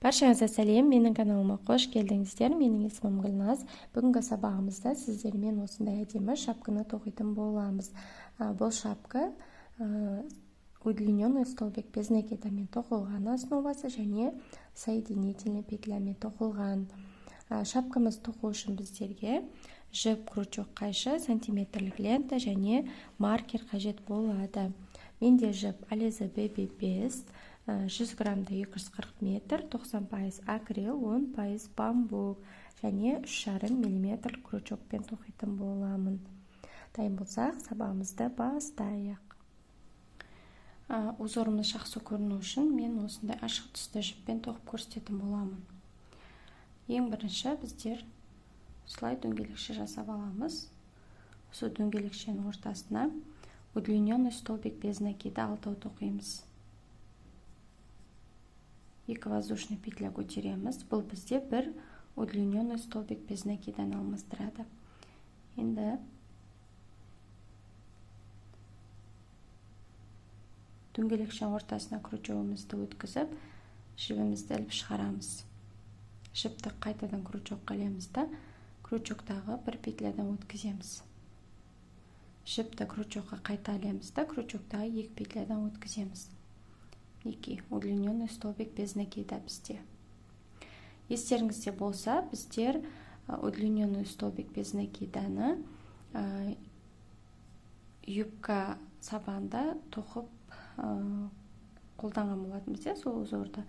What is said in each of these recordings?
Баршаңызға сәлем, менің каналыма қош келдіңіздер. Менің есімім Гүлназ. Бүгінгі сабағымызда сіздермен осындай әдемі шапканы тоқитын боламыз. Бұл шапка удлиненный столбик без накидамен тоқылған основасы және соединительный петлямен тоқылған. Шапкамыз тоқу үшін біздерге жіп, крючок қайшы, сантиметрлік лента және маркер қажет болады. Менде жіп Алеза Baby Best 100 граммда 240 метр, 90% акрил, 10% бамбук және 3,5 мм крючокпен тоқитын боламын. Дайын болсақ, сабағымызды бастайық. Узорымыз жақсы көріну үшін мен осындай ашық түсті жіппен тоқып көрсететін боламын. Ең бірінші біздер осылай дөңгелекше жасап аламыз. Осы дөңгелекшенің ортасына удлиненный столбик без накида 6 тоқимыз. 2 воздушный петля көтереміз. Бұл бізде бір удлиненный столбик без накидан алмастырады. Енді дөңгелекшенің ортасына крючогымызды өткізіп, жібімізді іліп шығарамыз. Жіпті қайтадан крючокқа ілеміз да, крючоктағы бір петлядан өткіземіз. Жіпті крючокқа қайта ілеміз да, крючоктағы 2 петлядан өткіземіз. 2 удлиненный столбик без накида бізде. Естеріңізде болса, біздер удлиненный столбик без накиданы юбка сабанда тоқып қолданған болатынбыз, сол узорда.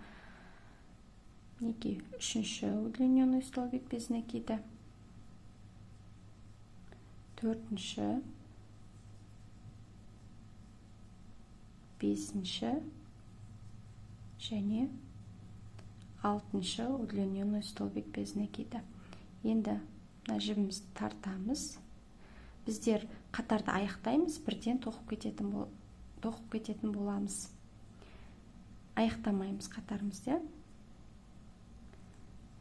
2 үшінші удлиненный столбик без накида. 4-ші, 5-ші және 6-шы удлиненный столбик без накида. Енді жібімізді тартамыз. Біздер қатарды аяқтаймыз, бірден тоқып кететін боламыз. Аяқтамаймыз қатарымызды.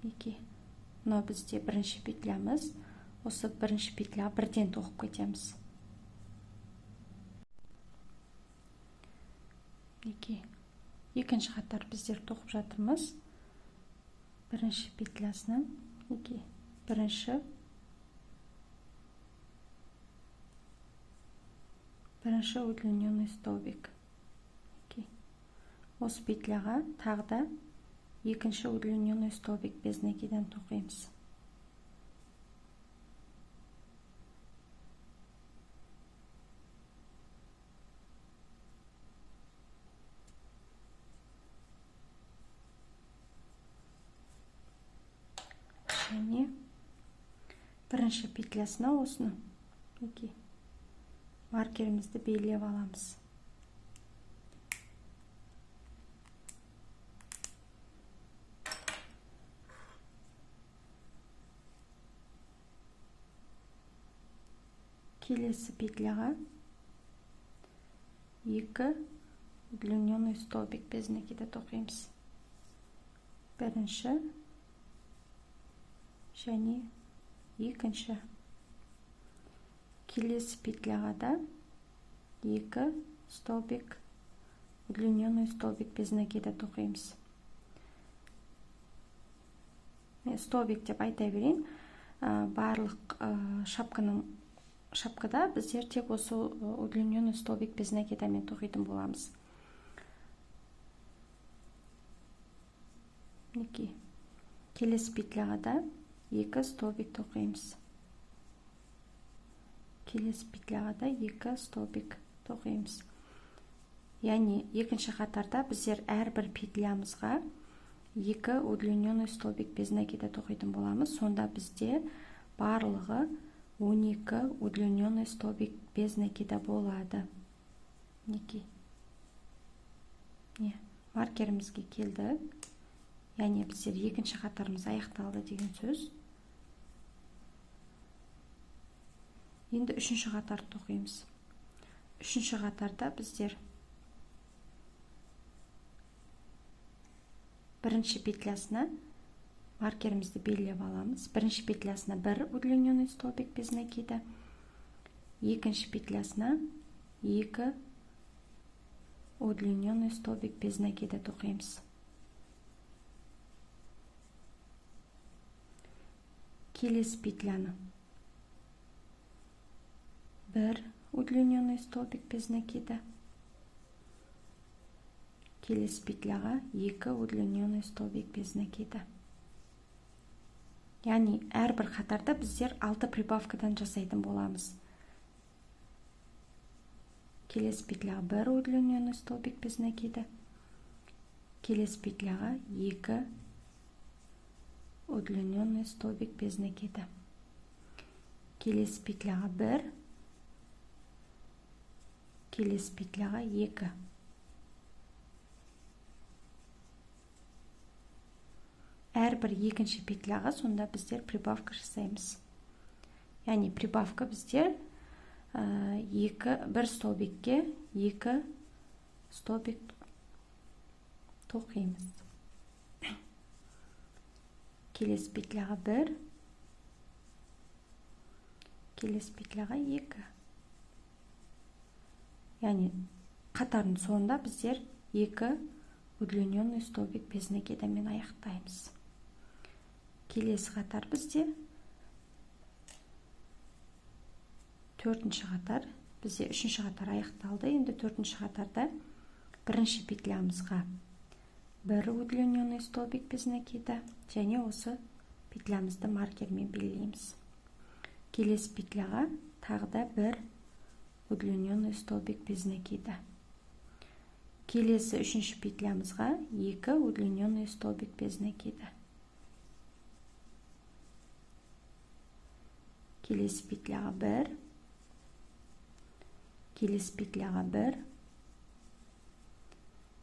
2. Мынау бізде бірінші петлямыз. Осы бірінші петля бірден тоқып кетеміз. 2. Екінші қатар біздер тоқып жатырмыз. Бірінші петлясынан 2. Бірінші удлиненный столбик. 2. Осы петляға тағы да екінші удлиненный столбик без накидан тоқимыз. Және бірінші петлясына осыны 2 маркерімізді белгілеп аламыз. Келесі петляға 2 удлиненный столбик без накида тоқимыз. Бірінші және екінші. Келесі петляға да 2 столбик, удлиненный столбик без накида тоқимыз. Столбик деп айта берейін. Барлық шапкада біздер тек осы удлиненный столбик без накидамен тоқитын боламыз. 2. Келесі петляға да 2 столбик тоқимыз. Келесі петляға да 2 столбик тоқимыз. Яғни екінші қатарда біздер әрбір петлямызға 2 удлиненный столбик без накида тоқитын боламыз. Сонда бізде барлығы 12 удлиненный столбик без накида болады. 2. Маркерімізге келді. Яғни біздер екінші қатарымыз аяқталды деген сөз. Енді үшінші қатарды тоқимыз. Үшінші қатарда біздер бірінші петлясына маркерімізді белгілеп аламыз. Бірінші петлясына 1 удлиненный столбик без накида. Екінші петлясына 2 удлиненный столбик без накида тоқимыз. келесі петляны 1 удлиненный столбик без накида, келесі петляға 2 удлиненный столбик без накида. Яғни әрбір қатарда біздер 6 прибавкадан жасайтын боламыз. Келесі петляға 1 удлиненный столбик без накида, келесі петляға 2 удлиненный столбик без накида, келесі петляға 1, келесі петляға 2. Әрбір екінші петляға сонда біздер прибавка жасаймыз. Яғни прибавка біздер бір столбикке 2 столбик тоқимыз. Келесі петляға 1, келесі петляға 2. Яғни қатардың соңында біздер 2 удлиненный столбик без накидамен аяқтаймыз. Келесі қатар бізде 4-ші қатар, бізде 3-ші қатар аяқталды. Енді 4-ші қатарда 1-ші петлямызға 1 удлиненный столбик без накида, және осы петлямызды маркермен белгілейміз. Келесі петляға тағы да 1 удлиненный столбик без накида. Келесі 3-ші петлямызға 2 удлиненный столбик без накида. Келесі петляға 1, келесі петляға 1,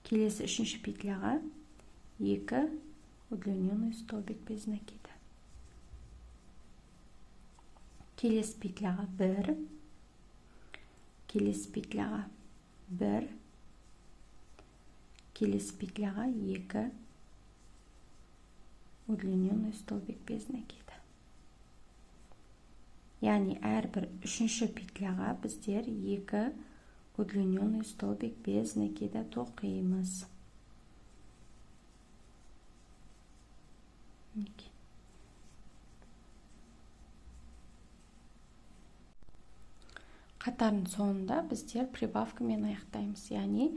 келесі 3-ші петляға 2 удлиненный столбик без накида. Келесі петляға 1, келесі петляға 1, келесі петляға 2 удлиненный столбик без накида. Яғни әрбір 3-ші петляға біздер 2 удлиненный столбик без накида тоқимыз. Қатардың соңында біздер прибавкамен аяқтаймыз. Яғни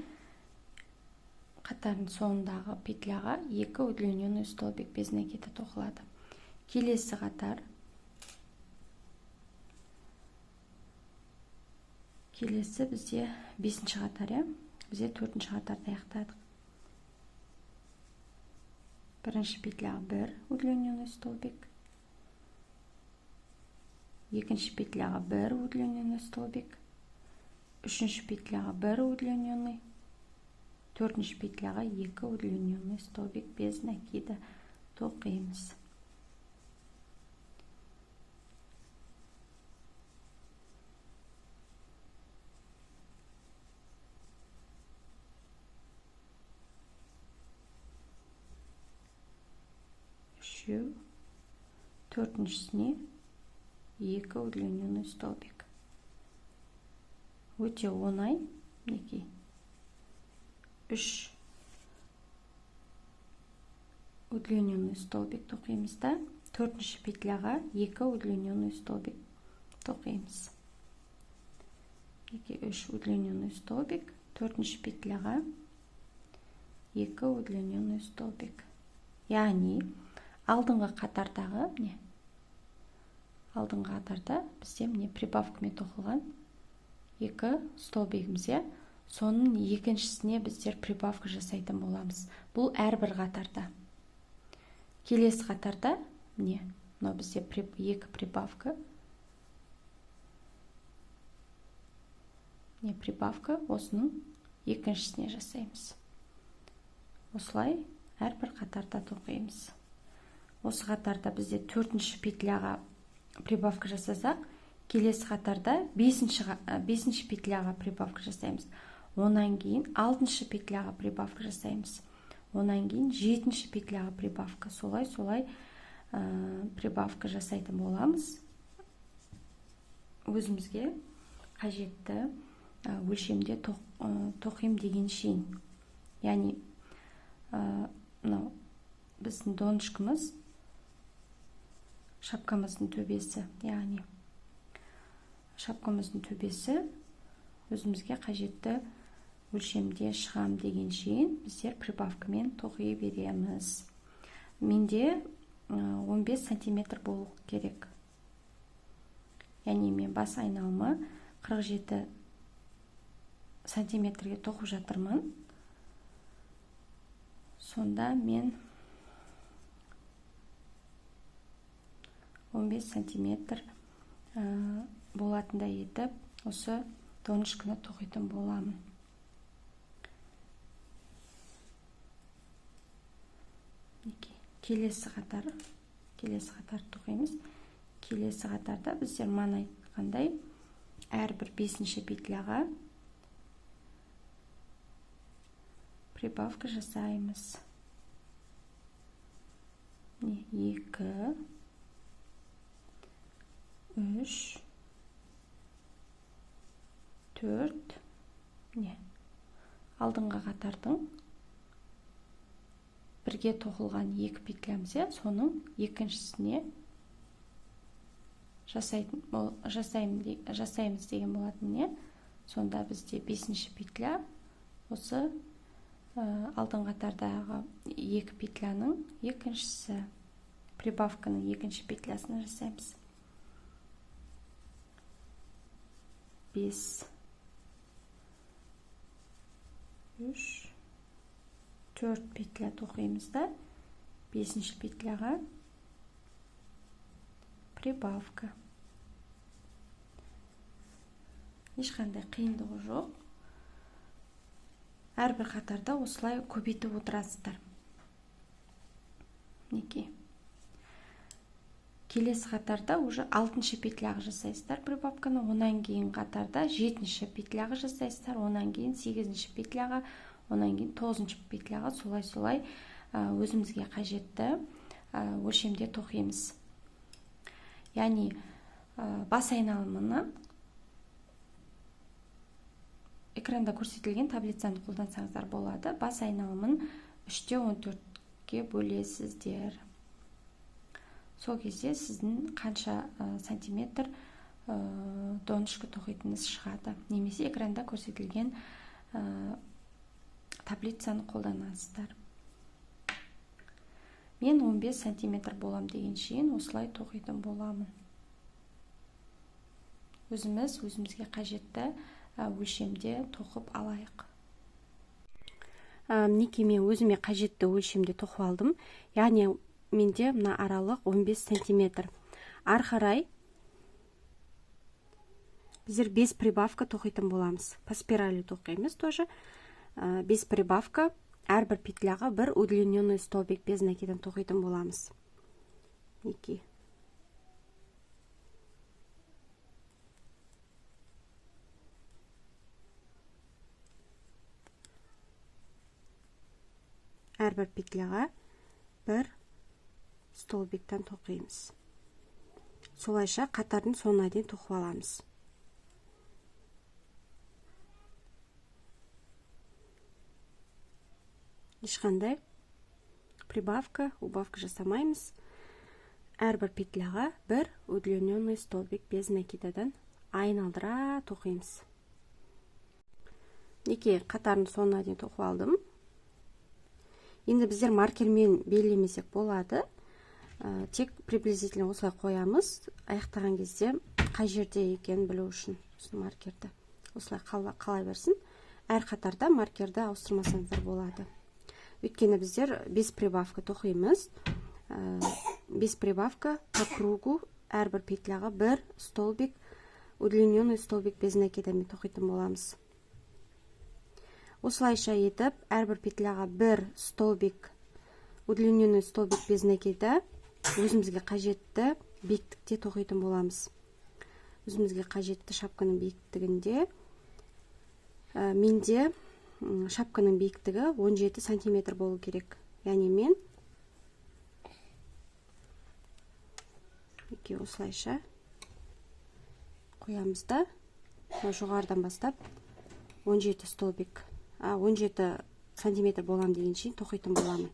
қатардың соңындағы петляға 2 удлиненный столбик без накида тоқылады. Келесі қатар келесі бізде 5-ші қатар, бізде 4-ші қатарда аяқтадық. 1-ші петляға 1 удлиненный столбик, 2-ші петляға 1 удлиненный столбик, 3-ші петляға 1 удлиненный, 4-ші петляға 2 удлиненный столбик без накида тоқимыз. Төртіншісіне 2 удлиненный столбик. Өте оңай. 3 удлиненный столбик тоқимыз да, 4-ші петляға 2 удлиненный столбик тоқимыз. 3 удлиненный столбик, 4-ші петляға 2 удлиненный столбик. Яғни алдыңғы қатардағы алдыңғы қатарда бізде прибавкамен тоқылған 2 столбигімізде, соның екіншісіне біздер прибавка жасайтын боламыз. Бұл әрбір қатарда. Келесі қатарда мынау бізде 2 прибавка. Прибавка осының екіншісіне жасаймыз. Осылай әрбір қатарда тоқимыз. Осы қатарда бізде 4-ші петляға прибавка жасасақ, келесі қатарда 5-ші петляға прибавка жасаймыз. Онан кейін 6-ші петляға прибавка жасаймыз. Онан кейін 7-ші петляға прибавка. Солай прибавка жасайтын боламыз. Өзімізге қажетті өлшемде тоқим деген шейін. Яғни біздің донышкамыз шапкамыздың төбесі, яғни шапкамыздың төбесі өзімізге қажетті өлшемде шығам деген шейін біздер прибавкамен тоқи береміз. Менде 15 сантиметр болу керек. Яғни мен бас айналымы 47 сантиметрге тоқып жатырмын. Сонда мен 15 сантиметр болатындай етіп, осы донышканы тоқитын боламын. Келесі қатар тоқимыз. Келесі қатарда біздер мана айтқандай әрбір 5-ші петляға прибавка жасаймыз. 2, 3, 4, алдыңғы қатардың бірге тоқылған 2 петлямыз, соның екіншісіне жасаймыз деген болатын. Сонда бізде 5-ші петля осы алдыңғы қатардағы 2 петляның екіншісі, прибавканың екінші петлясını жасаймыз. 5, 3, 4 петля тоқимыз да 5-ші петляға прибавка. Ешқандай қиындығы жоқ. Әрбір қатарда осылай көбейтіп отырасыздар. Келесі қатарда уже 6-ші петляға жасайсыздар прибавканы, онан кейін қатарда 7-ші петляға жасайсыздар, онан кейін 8-ші петляға, онан кейін 9-ші петляға солай-солай өзімізге қажетті өлшемде тоқимыз. Яғни бас айналымына экранда көрсетілген таблицаны қолдансаңыздар болады. Бас айналымын 3-14-ке бөлесіздер. Сол кезде сіздің қанша сантиметр донышка тоқитыныңыз шығады. Немесе экранда көрсетілген таблицаны қолданасыздар. Мен 15 сантиметр болам деген шейін осылай тоқитын боламын. Өзімізге қажетті өлшемде тоқып алайық. Мінекей мен өзіме қажетті өлшемде тоқып алдым. Яғни менде мына аралық 15 сантиметр. Ары қарай біздер 5 прибавка тоқитын боламыз. По спирали тоқимыз тоже. 5 прибавка, әрбір петляға бір удлиненный столбик без накидын тоқитын боламыз. Мінекей. Әрбір петляға бір столбиктен тоқимыз. Солайша қатардың соңына дейін тоқып аламыз. Ешқандай прибавка, убавка жасамаймыз. Әрбір петляға бір удлиненный столбик без накидадан айналдыра тоқимыз. Мінекей қатардың соңына дейін тоқып алдым. Енді біздер маркермен белгілемесек болады. Тек приблизительно осылай қоямыз. Аяқтаған кезде қай жерде екенін білу үшін маркерді осылай қалай берсін. Әр қатарда маркерді ауыстырмасаңыздар болады. Өйткені біздер 5 прибавка тоқимыз. 5 прибавка по кругу әрбір петляға бір столбик, удлиненный столбик без накидамен тоқитын боламыз. Осылайша етіп, әрбір петляға бір столбик, удлиненный столбик без накида өзімізге қажетті биіктікте тоқитын боламыз. Өзімізге қажетті шапканың биіктігінде менде шапканың биіктігі 17 сантиметр болу керек. Яғни мен осылайша қоямыз да жоғарыдан бастап 17 столбик, 17 сантиметр болам деген шейін тоқитын боламын.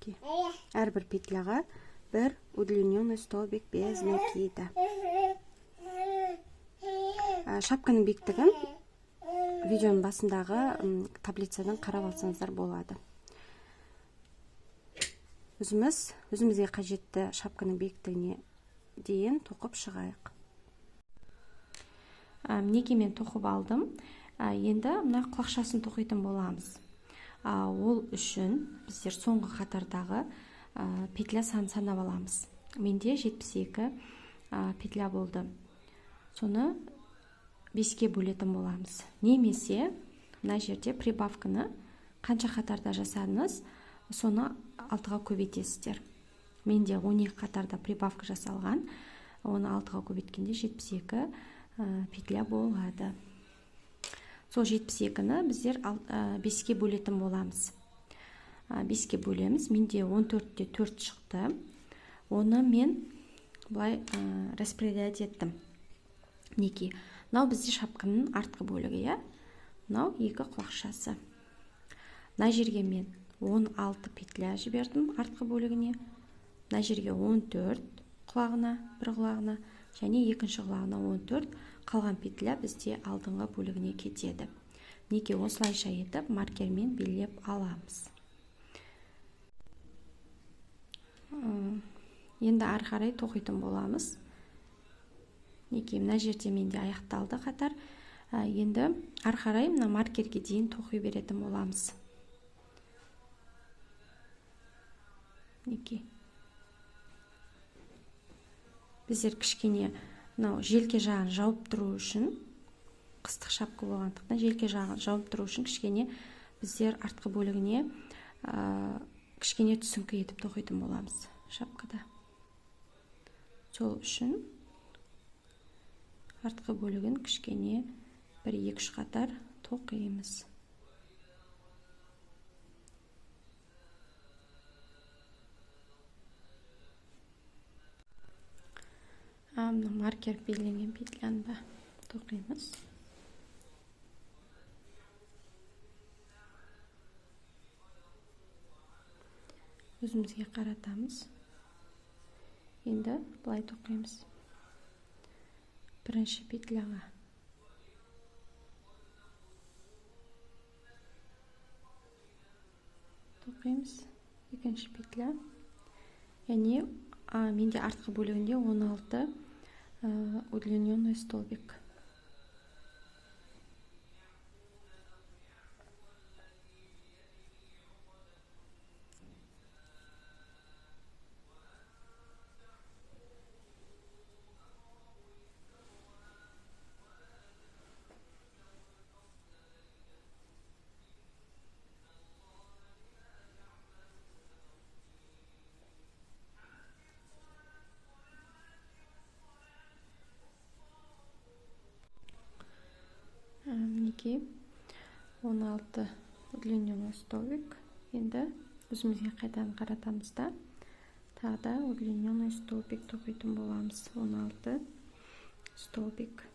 мінекей. Әрбір петляға бір удлиненный столбик без накида. Шапканың биіктігін видеоның басындағы таблицадан қарап алсаңыздар болады. Өзімізге қажетті шапканың биіктігіне дейін тоқып шығайық. Мінекей мен тоқып алдым. Енді мына құлақшасын тоқитын боламыз. Ол үшін біздер соңғы қатардағы петля санын санап аламыз. Менде 72 петля болды. Соны 5-ке бөлетін боламыз. Немесе мына жерде прибавканы қанша қатарда жасадыңыз, соны 6-ға көбейтесіздер. Менде 12 қатарда прибавка жасалған, оны 6-ға көбейткенде 72 петля болады. Сол 72-ні біздер 5-ке бөлетін боламыз. 5-ке бөлеміз. Менде 14-те 4 шықты. Оны мен бұлай распределять еттім. Мінекей. Мынау бізде шапканың артқы бөлігі, мынау екі құлақшасы. Мына жерге мен 16 петля жібердім артқы бөлігіне. Мына жерге 14 құлағына, бір құлағына, және екінші құлағына 14. Қалған петля бізде алдыңғы бөлігіне кетеді. Мінекей осылайша етіп маркермен белгілеп аламыз. Енді ары қарай тоқитын боламыз. Мінекей мына жерде менде аяқталды қатар. Енді ары қарай мына маркерге дейін тоқи беретін боламыз. Мінекей. Біздер кішкене желке жағын жауып тұру үшін, қыстық шапка болғандықтан желке жағын жауып тұру үшін кішкене біздер артқы бөлігіне кішкене түсіңкі етіп тоқитын боламыз шапкада. Сол үшін артқы бөлігін кішкене 1-2 қатар тоқимыз. Маркер белгіленген петляны да тоқимыз. Өзімізге қаратамыз. Енді бұлай тоқимыз. Бірінші петляға тоқимыз. Екінші петля. Яғни менде артқы бөлігінде 16 удлиненный столбик. Мінекей 16 удлиненный столбик. Енді өзімізге қайдан қаратамыз да, тағы да удлиненный столбик тоқитын боламыз. 16 столбик.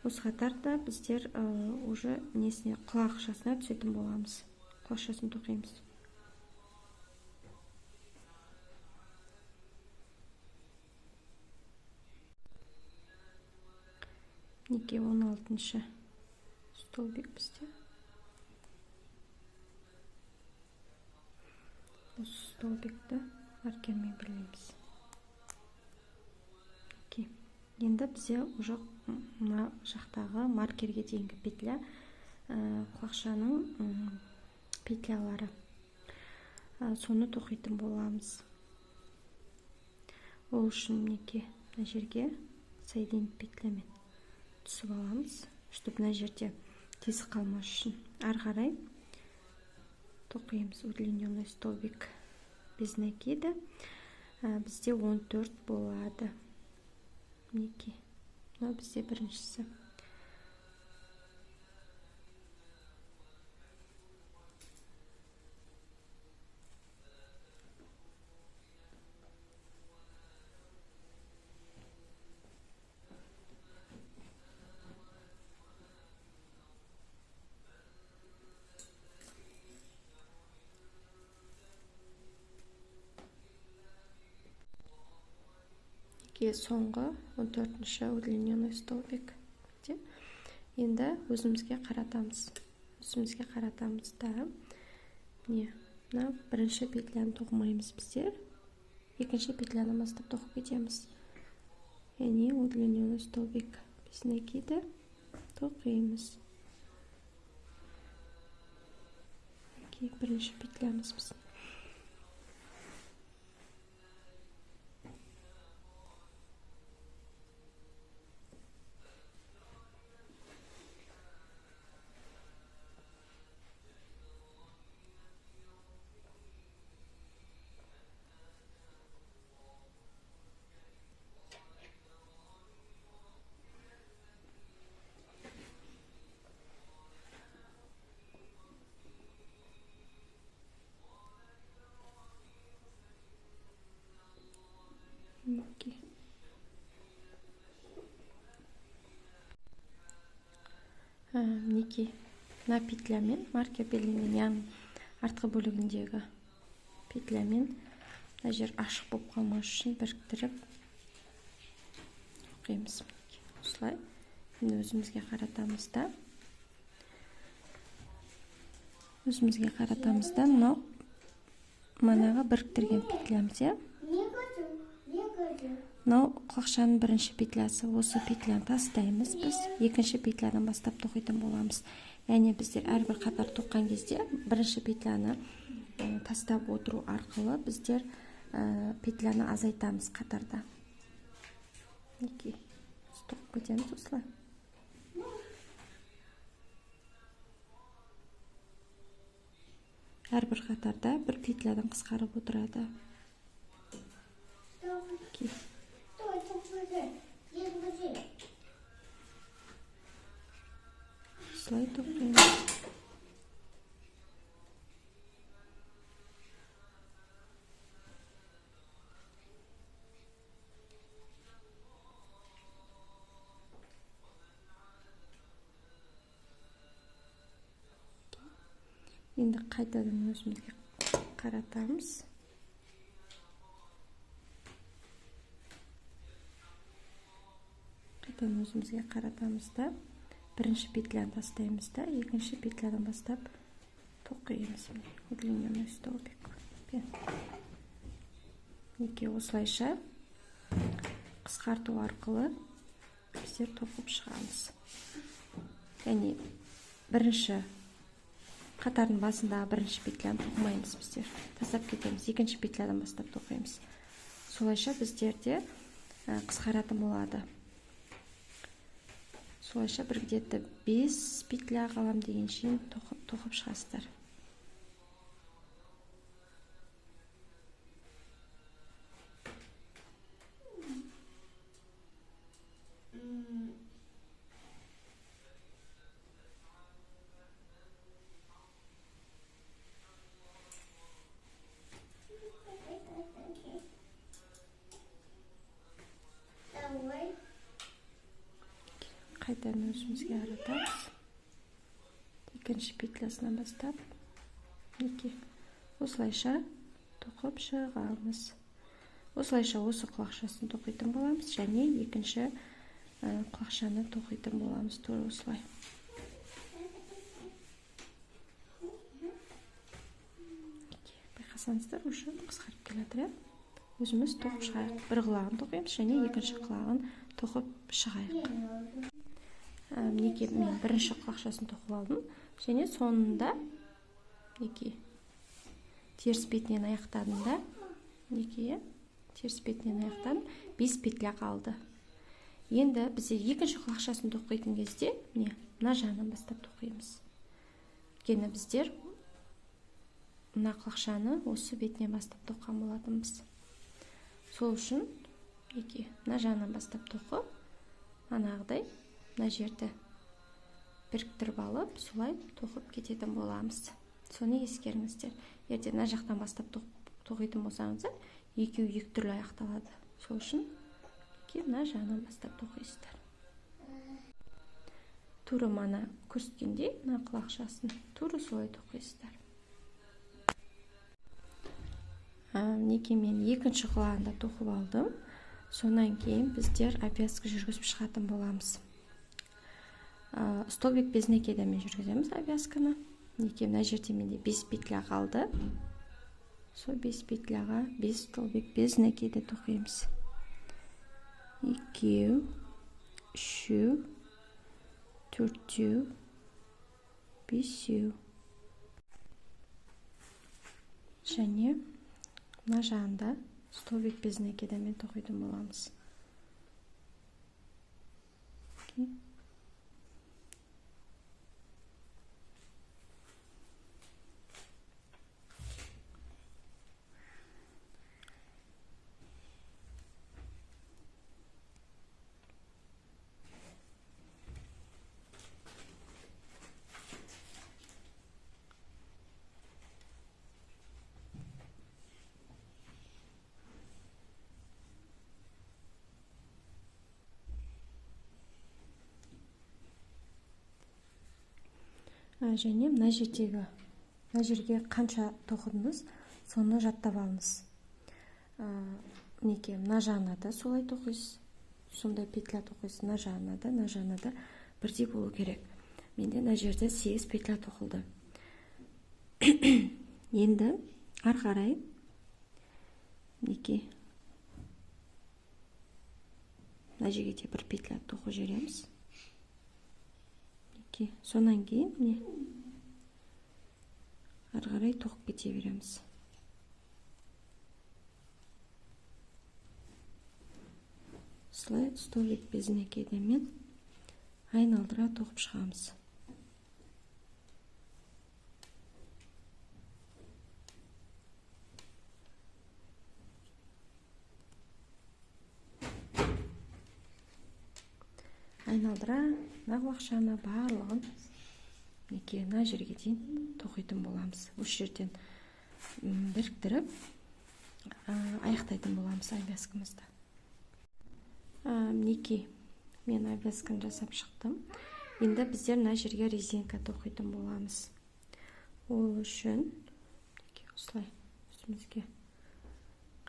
Осы қатарда біздер уже несіне құлақшасына түсетін боламыз. Құлақшасын тоқимыз. Мінекей 16-шы столбик бізде. Осы столбикті маркермен белгілейміз. Енді бізде уже мына жақтағы маркерге дейінгі петля құлақшаның петлялары. Соны тоқитын боламыз. Ол үшін мінекей мына жерге соединить петлямен түсіп аламыз, чтобы мына жерде тесік қалмас үшін. Ары қарай тоқимыз. Удлиненный столбик без накида. Бізде 14 болады. Мінекей. Мынау бізде біріншісі. мінекей соңғы 14-ші удлиненный столбик. Енді өзімізге қаратамыз. Да. Мына бірінші петляны тоқымаймыз біздер. Екінші петляны бастап тоқып кетеміз. Яғни удлиненный столбик мінекейді тоқимыз. Бірінші петлямыз біздің. Мінекей мына петлямен, маркер белгімен, яғни артқы бөлігіндегі петлямен мына жер ашық болып қалмас үшін біріктіріп оқимыз. Осылай. Енді өзімізге қаратамыз да, мынау манаға біріктірген петлямыз. Мынау құлақшаның бірінші петлясы, осы петляны тастаймыз біз. Екінші петлядан бастап тоқитын боламыз. Яғни біздер әрбір қатар тоққан кезде бірінші петляны тастап отыру арқылы біздер петляны азайтамыз қатарда. Тоқып кетеміз осылай. Әрбір қатарда бір петлядан қысқарып отырады. Осылай тоқимыз. Енді қайтадан өзімізге қаратамыз. Өзімізге қаратамыз да, бірінші петляны тастаймыз да, екінші петлядан бастап тоқимыз. Удлиненный столбик. Осылайша қысқарту арқылы біздер тоқып шығамыз. Яғни бірінші қатардың басында бірінші петляны тоқымаймыз біздер. Тастап кетеміз, екінші петлядан бастап тоқимыз. Солайша біздерде қысқаратын болады. Солайша бір где-то 5 петля қалам деген шейін тоқып шығасыздар. Қайтадан өзімізге қаратамыз. Екінші петлясынан бастап осылайша тоқып шығамыз. Осылайша осы құлақшасын тоқитын боламыз, және екінші құлақшаны тоқитын боламыз. Тура осылай. Байқасаңыздар, уже қысқарып келатыр. Өзіміз тоқып шығайық. Бір құлағын тоқимыз, және екінші құлағын тоқып шығайық. Мінекей мен бірінші құлақшасын тоқып алдым, және соңында теріс бетінен аяқтадым да, теріс бетінен аяқтадым, 5 петля қалды. Енді бізде екінші құлақшасын тоқитын кезде мына жағынан бастап тоқимыз. Өйткені біздер мына құлақшаны осы бетінен бастап тоққан болатынбыз. Сол үшін мына жағынан бастап тоқып, анағыдай мына жерді біріктіріп алып, солай тоқып кететін боламыз. Соны ескеріңіздер. Егер мына жақтан бастап тоқитын болсаңыздар, екеуі екі түрлі аяқталады. Сол үшін мына жағынан бастап тоқисыздар. Тура мана көрсеткендей, мына құлақшасын тура солай тоқисыздар. Мінекей мен екінші құлағында тоқып алдым. Сонан кейін біздер обвязка жүргізіп шығатын боламыз. Столбик без накидамен жүргіземіз обвязканы. Неке мына жерде менде 5 петля қалды. Сол 5 петляға 5 столбик без накида тоқимыз. 2, 3, 4, 5. Және мына жағында столбик без накидамен тоқитын боламыз. Және мына жерге қанша тоқыдыңыз, соны жаттап алыңыз. Неке мына жағына да солай тоқисыз, сондай петля тоқисыз, мына жағына да бірдей болу керек. Менде мына жерде 8 петля тоқылды. Енді ары қарай неке мына жерге де бір петля тоқып жібереміз. Сонан кейін міне ары қарай тоқып кете береміз. Осылай столбик без накидамен айналдыра тоқып шығамыз. Айналдыра мына ақшаны барлығын неке мына жерге дейін тоқитын боламыз. Осы жерден біріктіріп аяқтайтын боламыз обвязкамызды. Неке мен обвязканы жасап шықтым. Енді біздер мына жерге резинка тоқитын боламыз. Ол үшін осылай үстімізге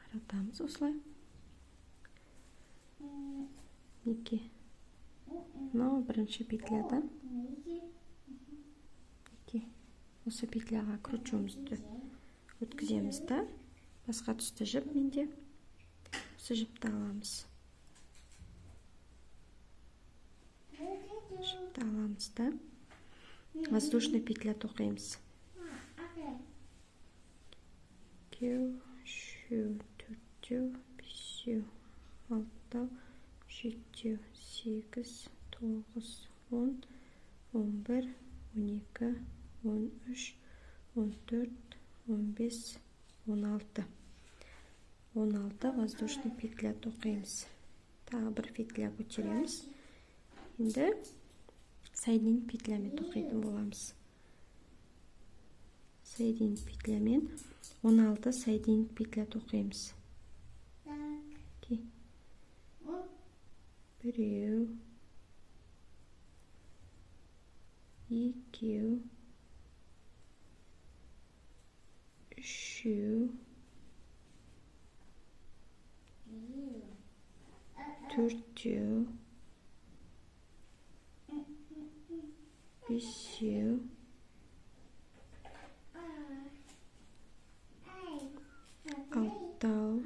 қаратамыз. Осылай неке мынау бірінші петляда осы петляға крючогымызды өткіземіз да, басқа түсті жіп менде осы жіпті аламыз. Жіпті аламыз да воздушный петля тоқимыз. 2, 3, 4, 5, 6, 7, 8, 9, 10, 11, 12, 13, 14, 15, 16. 16 воздушный петля тоқимыз. Тағы бір петля көтереміз. Енді соединить петлямен тоқитын боламыз. Соединить петлямен 16 соединить петля тоқимыз. Біреу, екеу, үшеу, төртеу, бесеу, алтау,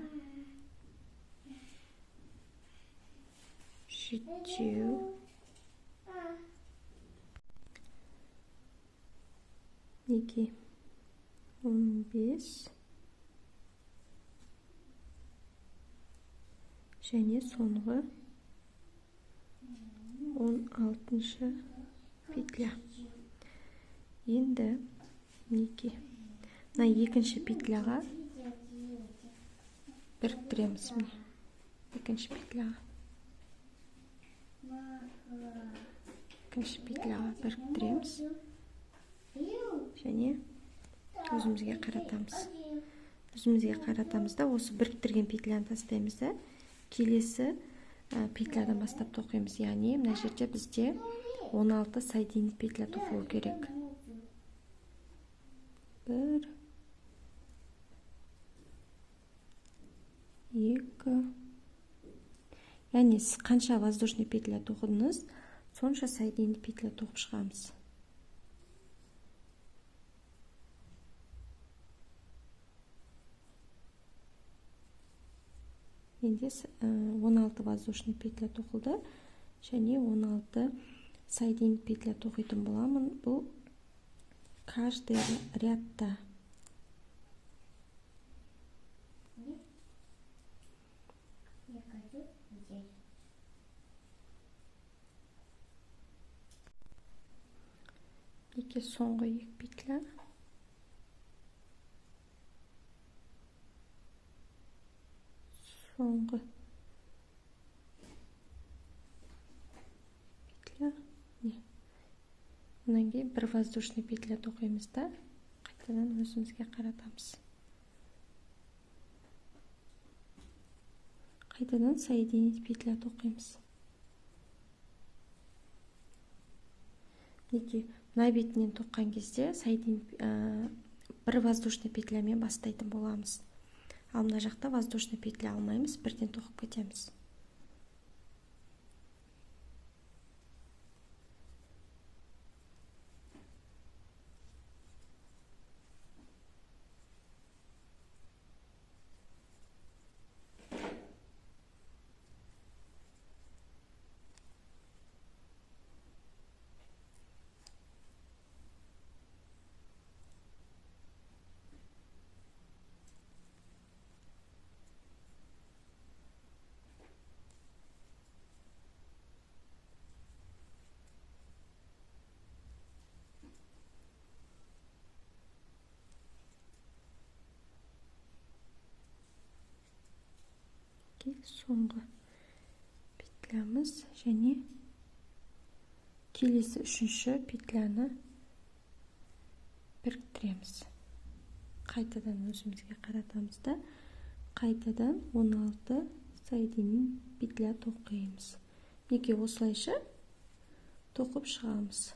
жетеу, неке 15 және соңғы 16 петля. Енді неке мына екінші петляға біріктіреміз. Екінші петляға біріктіреміз және өзімізге қаратамыз да осы біріктірген петляны тастаймыз да келесі петлядан бастап тоқимыз. Яғни мына жерде бізде 16 соединить петля тоқылу керек. 1, 2, яғни сіз қанша воздушный петля тоқыдыңыз, сонша соединительный петля тоқып шығамыз. Енді 16 воздушный петля тоқылды, және 16 соединительный петля тоқитын боламын. Бұл каждый рядта. Екі соңғы екі петля. Соңғы петля. Онан кейін бір воздушный петля тоқимыз да, қайтадан өзімізге қаратамыз. Қайтадан соединительный петля тоқимыз. Неге мына бетінен тоққан кезде бір воздушный петлямен бастайтын боламыз. Ал мына жақта воздушный петля алмаймыз, бірден тоқып кетеміз. Соңғы петлямыз, және келесі үшінші петляны біріктіреміз. Қайтадан өзімізге қаратамыз да, қайтадан 16 соединительный петля тоқимыз. Неге осылайша тоқып шығамыз.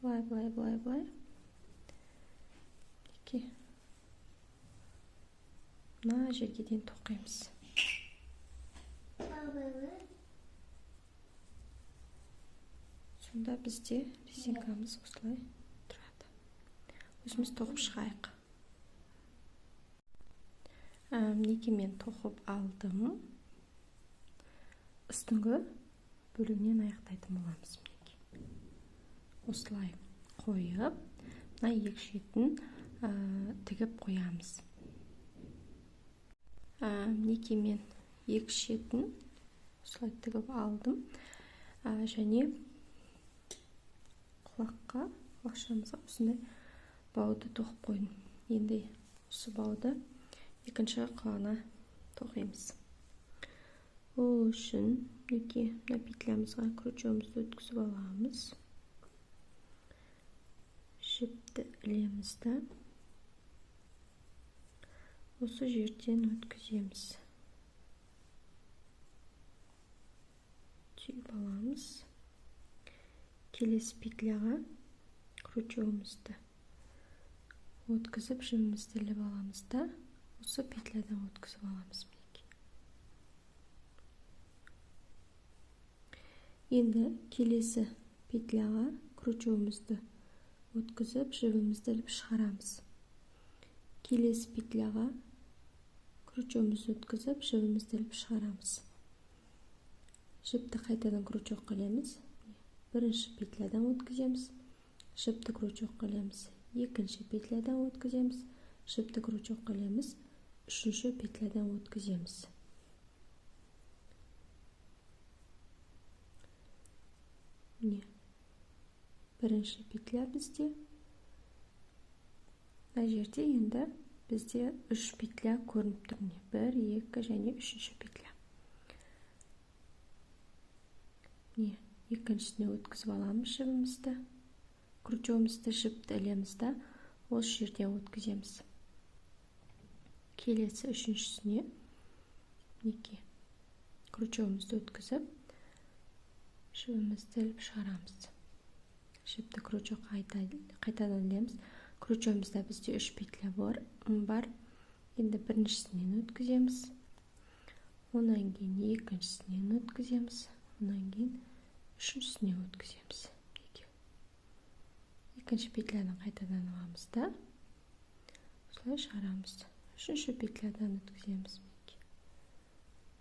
Былай. Неге мына жерге дейін тоқимыз. Сонда бізде резинкамыз осылай тұрады. Өзіміз тоқып шығайық. Неге мен тоқып алдым. Үстіңгі бөлігінен аяқтайтын боламыз. Осылай қойып, мына екі шетін тігіп қоямыз. Неге мен екі шетін осылай тігіп алдым, және құлақшамызға осындай бауды тоқып қойдым. Енді осы бауды екінші құлағына тоқимыз. Ол үшін неге мына петлямызға крючогымызды өткізіп аламыз. Жіпті ілеміз да осы жерден өткіземіз. Түйіп аламыз. Келесі петляға крючогымызды өткізіп, жібімізді іліп аламыз да, осы петлядан өткізіп аламыз. Енді келесі петляға крючогымызды өткізіп, жібімізді іліп шығарамыз. Келесі петляға крючогымызды өткізіп, жібімізді іліп шығарамыз. Жіпті қайтадан крючок қылеміз. Бірінші петлядан өткіземіз, жіпті крючок қылеміз. Екінші петлядан өткіземіз, жіпті крючок қылеміз. Үшінші петлядан өткіземіз. Бірінші петля бізде. Мына жерде енді бізде 3 петля көрініп тұр. 1, 2 және 3 петля. Екіншісіне өткізіп аламыз жібімізді. Крючогымызды жіпті ілеміз да, осы жерден өткіземіз. Келесі үшіншісіне крючогымызды өткізіп, жібімізді іліп шығарамыз. Жіпті крючок қайтадан ілеміз. Крючогымызда бізде 3 петля бар. Енді біріншісінен өткіземіз. Онан кейін екіншісінен өткіземіз. Онан кейін үшіншісіне өткіземіз. Екінші петляны қайтадан аламыз да, осылай шығарамыз. Үшінші петлядан өткіземіз.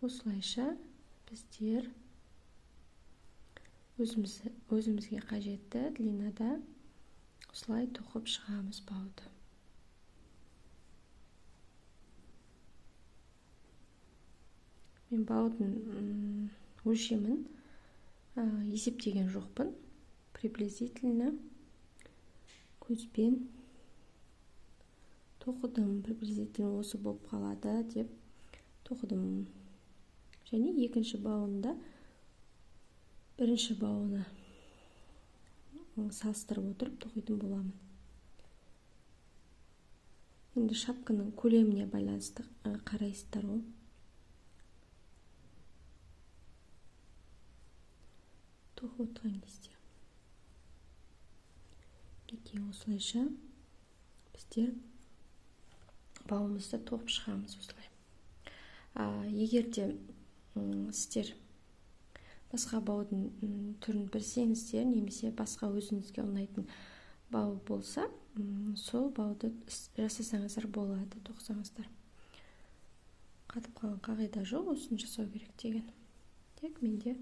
Осылайша біздер өзімізге қажетті длинада осылай тоқып шығамыз бауды. Мен баудың өлшемін есептеген жоқпын. Приблизительно көзбен тоқыдым. Приблизительно осы болып қалады деп тоқыдым. Және екінші бауында бірінші бауына салыстырып отырып тоқитын боламын. Енді шапканың көлеміне байланысты қарайсыздар ғой. Тоқып отырған кезде. Осылайша біздер бауымызды тоқып шығамыз осылай. Егер де сіздер басқа баудың түрін білсеңіздер, немесе басқа өзіңізге ұнайтын бау болса, сол бауды жасасаңыздар болады, тоқсаңыздар. Қатып қалған қағида жоқ, осыны жасау керек деген. Тек менде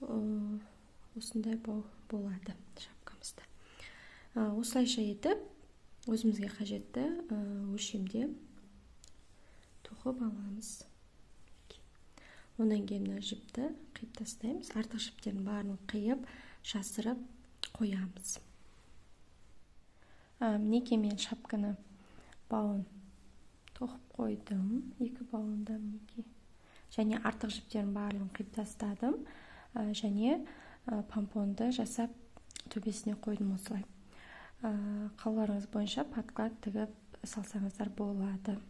осындай бау болады шапкамызда. Осылайша етіп, өзімізге қажетті өлшемде тоқып аламыз. Онан кейін жіпті қиып тастаймыз. Артық жіптердің барын қиып, жасырып қоямыз. Мінекей мен шапканы бауын тоқып қойдым. Екі бауында мінекей. Және артық жіптердің барын қиып тастадым. Және помпонды жасап төбесіне қойдым осылай. Қалаларыңыз бойынша подклад тігіп салсаңыздар болады.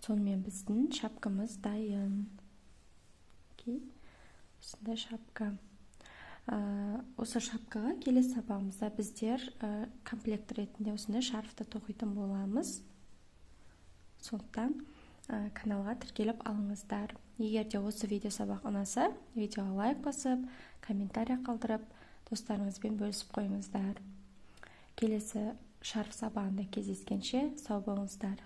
Сонымен біздің шапкамыз дайын. Осындай шапка. Осы шапкаға келесі сабағымызда біздер комплект ретінде осындай шарфты тоқитын боламыз. Сондықтан каналға тіркеліп алыңыздар. Егер де осы видео сабақ ұнаса, видеоға лайк басып, комментарий қалдырып, достарыңызбен бөлісіп қойыңыздар. Келесі шарф сабағында кездескенше сау болыңыздар.